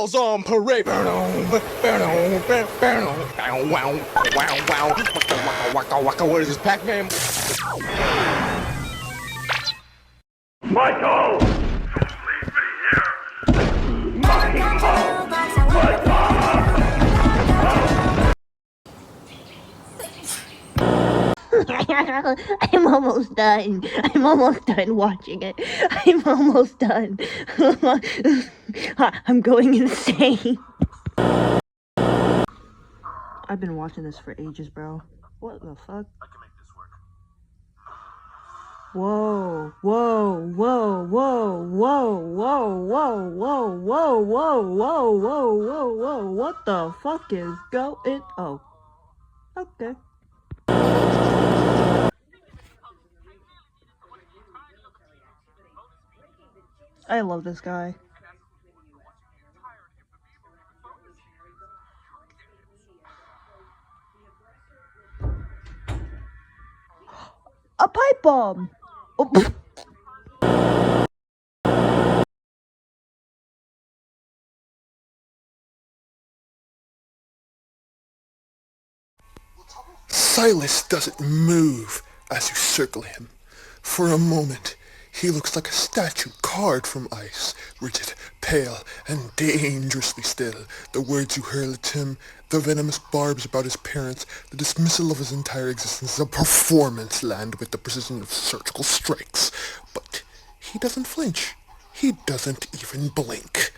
Cowgirls on parade. What is this, Pac-Man? Michael! Leave me here! Michael! I'm almost done. I'm almost done watching it. I'm almost done. I'm going insane. I've been watching this for ages, bro. What the fuck? I can make this work. Whoa, whoa, whoa, whoa, whoa, whoa, whoa, whoa, whoa, whoa, whoa, whoa, whoa, whoa. What the fuck is going? Oh. Okay. I love this guy. A pipe bomb! Oh. Silus doesn't move as you circle him. For a moment, he looks like a statue carved from ice, rigid, pale, and dangerously still. The words you hurl at him, the venomous barbs about his parents, the dismissal of his entire existence, a performance land with the precision of surgical strikes. But he doesn't flinch. He doesn't even blink.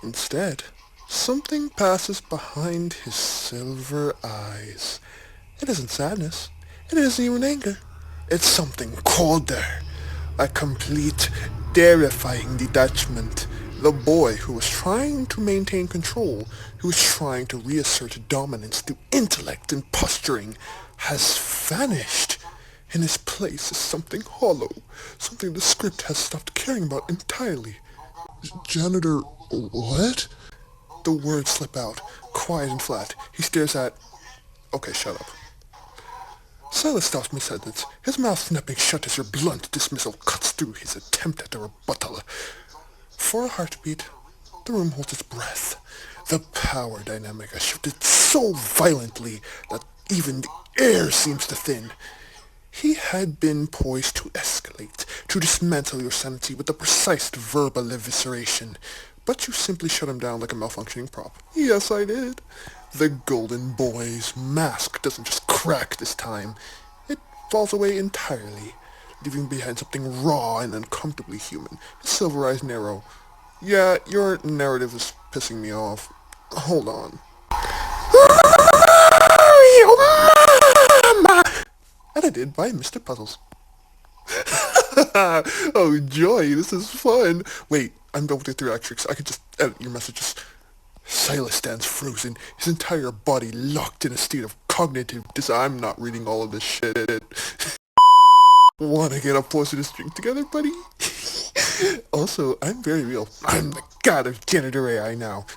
Instead, something passes behind his silver eyes. It isn't sadness. It isn't even anger. It's something colder. A complete, terrifying detachment. The boy who was trying to maintain control, who was trying to reassert dominance through intellect and posturing, has vanished. In his place is something hollow, something the script has stopped caring about entirely. Janitor, what? The words slip out, quiet and flat. He stares at... Okay, shut up. Silus stops mid-sentence, his mouth snapping shut as your blunt dismissal cuts through his attempt at a rebuttal. For a heartbeat, the room holds its breath. The power dynamic has shifted so violently that even the air seems to thin. He had been poised to escalate, to dismantle your sanity with a precise verbal evisceration. But you simply shut him down like a malfunctioning prop. Yes, I did. The golden boy's mask doesn't just crack this time. It falls away entirely, leaving behind something raw and uncomfortably human. His silver eyes narrow. Yeah, your narrative is pissing me off. Hold on. Edited by Mr. Puzzles. Oh, joy, this is fun. Wait, I'm done with the theatrics. I could just edit your messages. Silus stands frozen, his entire body locked in a state of cognitive I'm not reading all of this shit. Wanna get up close to this drink together, buddy? Also, I'm very real. I'm the god of janitor AI now.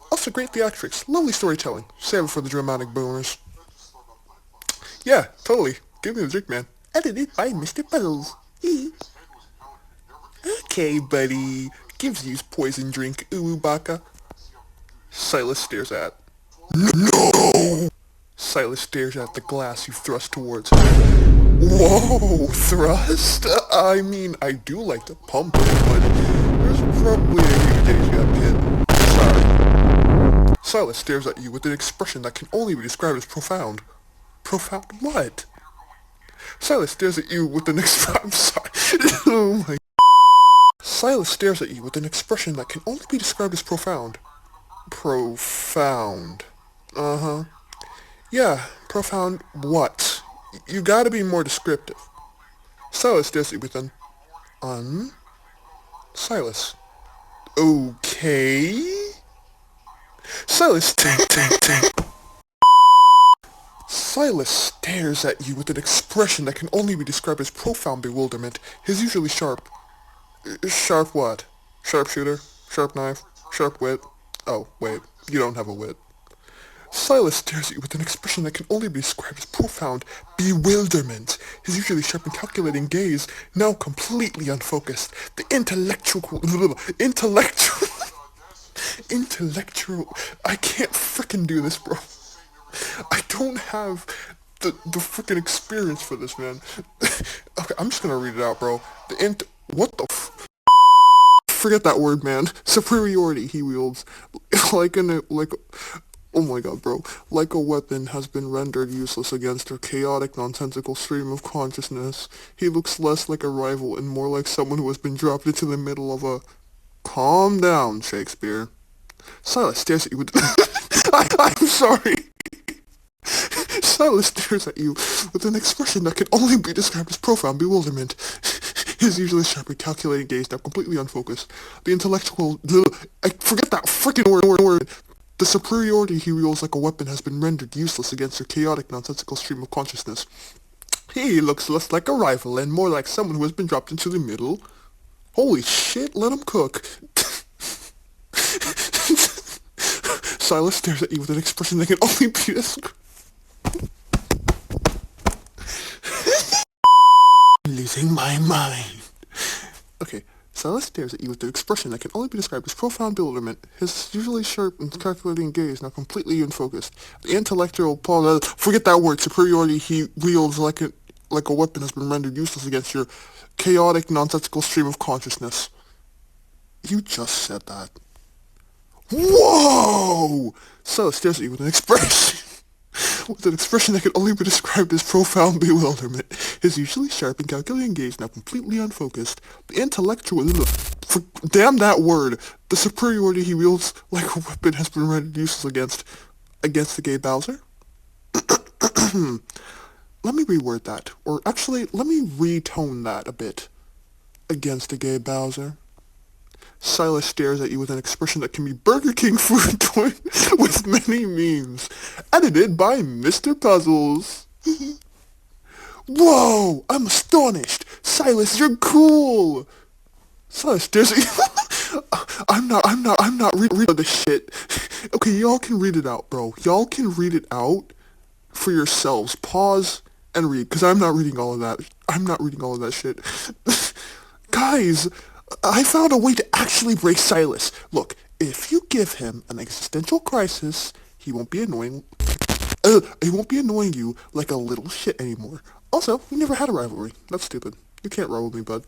Also, great theatrics, lovely storytelling. Save it for the dramatic boomers. Yeah, totally. Give me the drink, man. Edited by Mr. Puzzles. Okay, buddy. Gives you his poison drink, Uwubaka. Silus stares at. No! Silus stares at the glass you thrust towards him. Whoa, thrust? I mean, I do like to pump it, but there's probably a few days you got kid. Sorry. Silus stares at you with an expression that can only be described as profound. Profound what? Silus stares at you with an I'm sorry. Oh my... Silus stares at you with an expression that can only be described as profound. Profound. Uh-huh. Yeah, profound what? You gotta be more descriptive. Silus stares at you with an... Silus. Okay? Silus... Silus stares at you with an expression that can only be described as profound bewilderment. His usually sharp... Sharp what? Sharpshooter? Sharp knife? Sharp wit? Oh, wait, you don't have a wit. Silus stares at you with an expression that can only be described as profound bewilderment. His usually sharp and calculating gaze, now completely unfocused. The intellectual... Intellectual. I can't frickin' do this, bro. I don't have the frickin' experience for this, man. Okay, I'm just gonna read it out, bro. What the forget that word, man. Superiority he wields. Oh my god, bro. Like a weapon has been rendered useless against a chaotic, nonsensical stream of consciousness. He looks less like a rival and more like someone who has been dropped into the middle of a... Calm down, Shakespeare. Silus stares at you with... I'm sorry. Silus stares at you with an expression that can only be described as profound bewilderment. His usually sharp and calculating gaze now completely unfocused. The intellectual... I forget that frickin' word. The superiority he wields like a weapon has been rendered useless against your chaotic, nonsensical stream of consciousness. He looks less like a rival and more like someone who has been dropped into the middle. Holy shit, let him cook. Silus stares at you with an expression that can only be described. Losing my mind. Okay, Silus stares at you with an expression that can only be described as profound bewilderment. His usually sharp and calculating gaze now completely unfocused. The intellectual forget that word. Superiority he wields like a weapon has been rendered useless against your chaotic, nonsensical stream of consciousness. You just said that. Whoa! Silus stares at you with an expression. With an expression that can only be described as profound bewilderment. His usually sharp and calculating gaze now completely unfocused. The intellectual... damn that word! The superiority he wields like a weapon has been rendered useless against the gay Bowser? Let me reword that. Or actually, let me retone that a bit. Against the gay Bowser. Silus stares at you with an expression that can be Burger King food toy with many memes. Edited by Mr. Puzzles. Whoa! I'm astonished! Silus, you're cool! Silus stares at you. I'm not reading this shit. Okay, y'all can read it out, bro. Y'all can read it out for yourselves. Pause and read, because I'm not reading all of that. I'm not reading all of that shit. Guys, I found a way to actually break Silus. Look, if you give him an existential crisis, he won't be annoying. He won't be annoying you like a little shit anymore. Also, we never had a rivalry. That's stupid. You can't rival me, bud.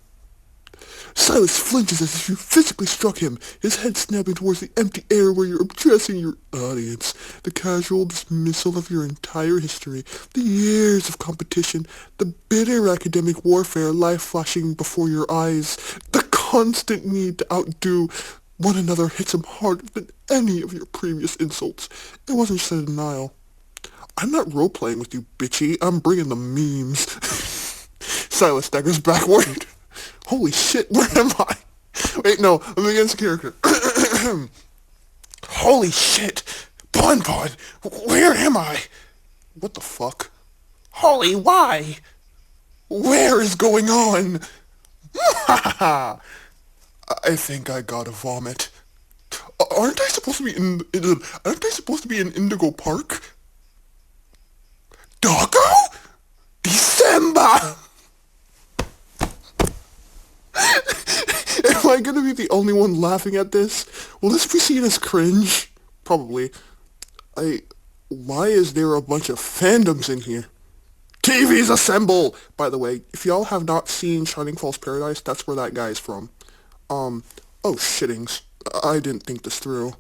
Silus flinches as if you physically struck him, his head snapping towards the empty air where you're addressing your audience. The casual dismissal of your entire history, the years of competition, the bitter academic warfare life flashing before your eyes, the constant need to outdo one another hits him harder than any of your previous insults. It wasn't just a denial. I'm not role-playing with you, bitchy. I'm bringing the memes. Silus staggers backward. Holy shit, where am I? Wait, no, I'm against the character. Holy shit! Bon, where am I? What the fuck? Holy why? Where is going on? I think I gotta vomit. Aren't I supposed to be in Indigo Park? Doggo? December! Am I gonna be the only one laughing at this? Will this be seen as cringe? Probably. Why is there a bunch of fandoms in here? TVs assemble! By the way, if y'all have not seen Shining Falls Paradise, that's where that guy's from. Oh shittings. I didn't think this through.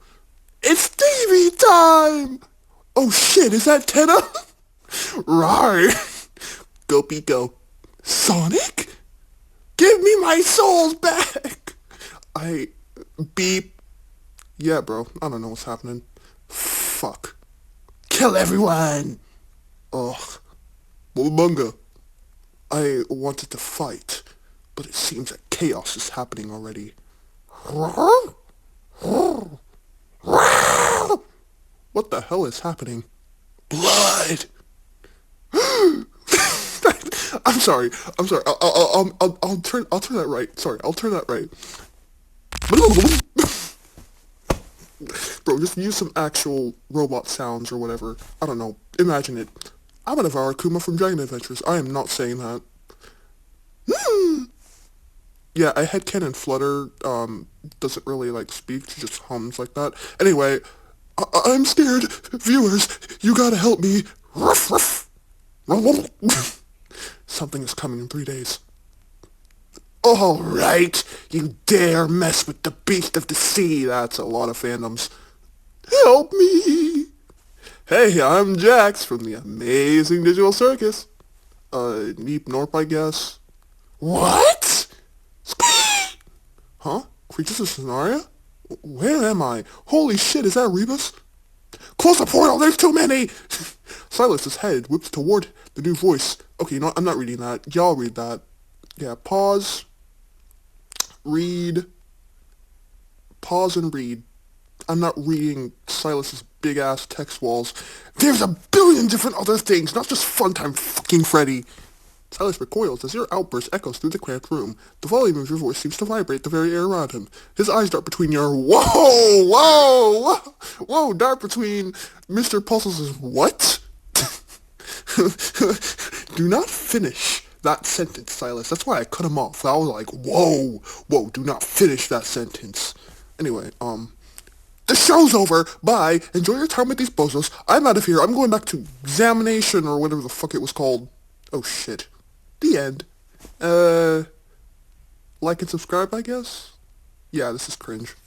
It's TV time! Oh shit, is that Tenna? Rawr! Go Pico. Sonic? Give me my souls back! Beep. Yeah, bro. I don't know what's happening. Fuck. Kill everyone! Ugh. Bunga. I wanted to fight, but it seems that chaos is happening already. What the hell is happening? Blood! I'm sorry. I'll turn that right. Sorry, I'll turn that right. Bro, just use some actual robot sounds or whatever. I don't know. Imagine it. I'm gonna devour Kuma from Dragon Adventures. I am not saying that. Yeah, I had Canon Flutter, doesn't really, like, speak, she just hums like that. Anyway, I'm scared. Viewers, you gotta help me. Ruff, ruff. Something is coming in 3 days. All right, you dare mess with the beast of the sea. That's a lot of fandoms. Help me. Hey, I'm Jax from the amazing Digital Circus. Neep Norp, I guess. What? Huh? Creatures of Scenaria? Where am I? Holy shit, is that Rebus? Close the portal, there's too many! Silus's head whips toward the new voice. Okay, you know what? I'm not reading that. Y'all read that. Yeah, pause. Read. Pause and read. I'm not reading Silus's big-ass text walls. There's a billion different other things, not just Funtime fucking Freddy. Silus recoils as your outburst echoes through the cramped room. The volume of your voice seems to vibrate the very air around him. His eyes dart between your whoa, dart between Mr. Pulses' what? Do not finish that sentence, Silus. That's why I cut him off. I was like, whoa, do not finish that sentence. Anyway, the show's over. Bye. Enjoy your time with these bozos. I'm out of here. I'm going back to examination or whatever the fuck it was called. Oh shit. The end. Like and subscribe, I guess? Yeah, this is cringe.